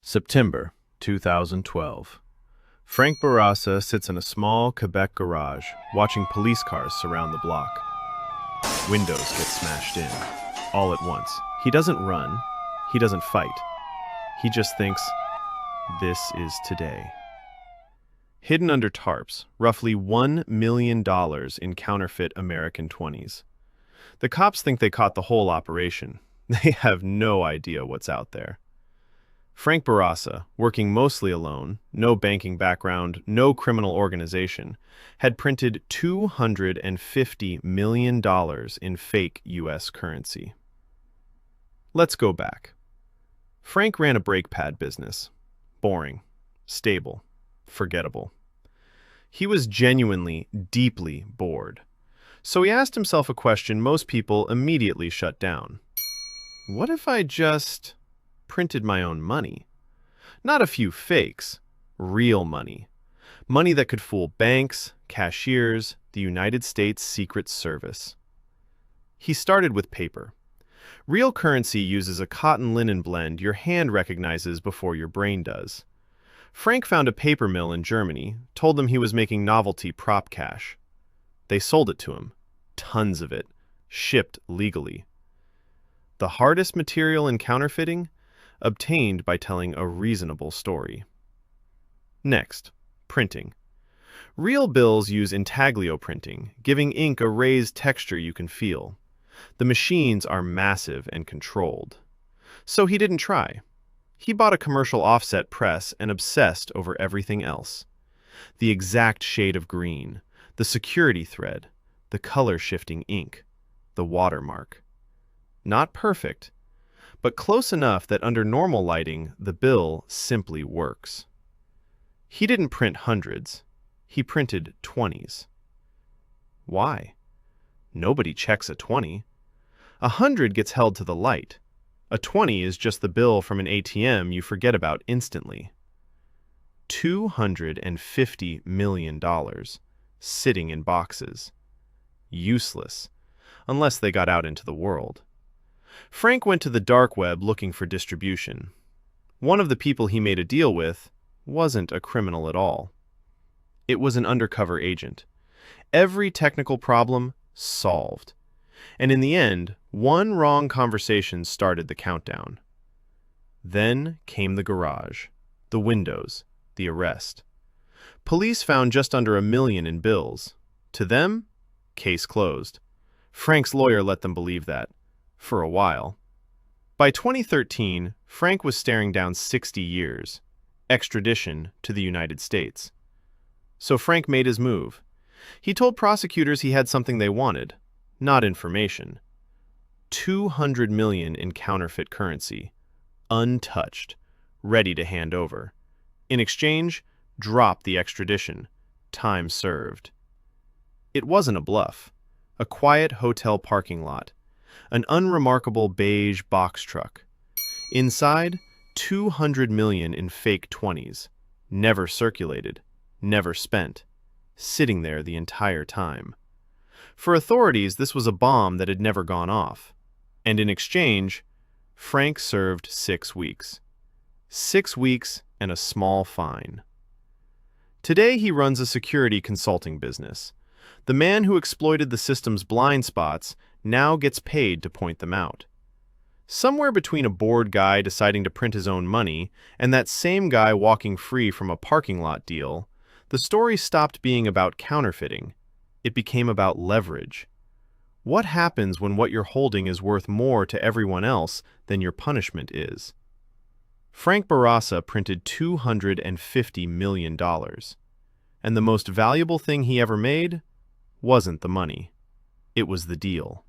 September 2012. Frank Bourassa sits in a small Quebec garage, watching police cars surround the block. Windows get smashed in, all at once. He doesn't run, he doesn't fight. He just thinks, this is today. Hidden under tarps, roughly $1 million in counterfeit American 20s. The cops think they caught the whole operation. They have no idea what's out there. Frank Bourassa, working mostly alone, no banking background, no criminal organization, had printed $250 million in fake U.S. currency. Let's go back. Frank ran a brake pad business. Boring, stable, forgettable. He was genuinely, deeply bored. So he asked himself a question most people immediately shut down. What if I just printed my own money? Not a few fakes, real money. Money that could fool banks, cashiers, the United States Secret Service. He started with paper. Real currency uses a cotton linen blend your hand recognizes before your brain does. Frank found a paper mill in Germany, told them he was making novelty prop cash. They sold it to him. Tons of it. Shipped legally. The hardest material in counterfeiting? Obtained by telling a reasonable story. Next, printing. Real bills use intaglio printing, giving ink a raised texture you can feel. The machines are massive and controlled. So he didn't try. He bought a commercial offset press and obsessed over everything else. The exact shade of green, the security thread, the color-shifting ink, the watermark. Not perfect, but close enough that under normal lighting, the bill simply works. He didn't print hundreds. He printed 20s. Why? Nobody checks a 20. 100 gets held to the light. A 20 is just the bill from an ATM you forget about instantly. $250 million sitting in boxes. Useless, unless they got out into the world. Frank went to the dark web looking for distribution. One of the people he made a deal with wasn't a criminal at all. It was an undercover agent. Every technical problem solved. And in the end, one wrong conversation started the countdown. Then came the garage, the windows, the arrest. Police found just under $1 million in bills. To them, case closed. Frank's lawyer let them believe that. For a while. By 2013, Frank was staring down 60 years, extradition to the United States. So Frank made his move. He told prosecutors he had something they wanted, not information. $200 million in counterfeit currency, untouched, ready to hand over. In exchange, drop the extradition, time served. It wasn't a bluff, a quiet hotel parking lot. An unremarkable beige box truck. Inside, $200 million in fake 20s. Never circulated, never spent. Sitting there the entire time. For authorities, this was a bomb that had never gone off. And in exchange, Frank served 6 weeks. 6 weeks and a small fine. Today he runs a security consulting business. The man who exploited the system's blind spots now gets paid to point them out. Somewhere between a bored guy deciding to print his own money and that same guy walking free from a parking lot deal, the story stopped being about counterfeiting. It became about leverage. What happens when what you're holding is worth more to everyone else than your punishment is? Frank Bourassa printed $250 million. And the most valuable thing he ever made wasn't the money. It was the deal.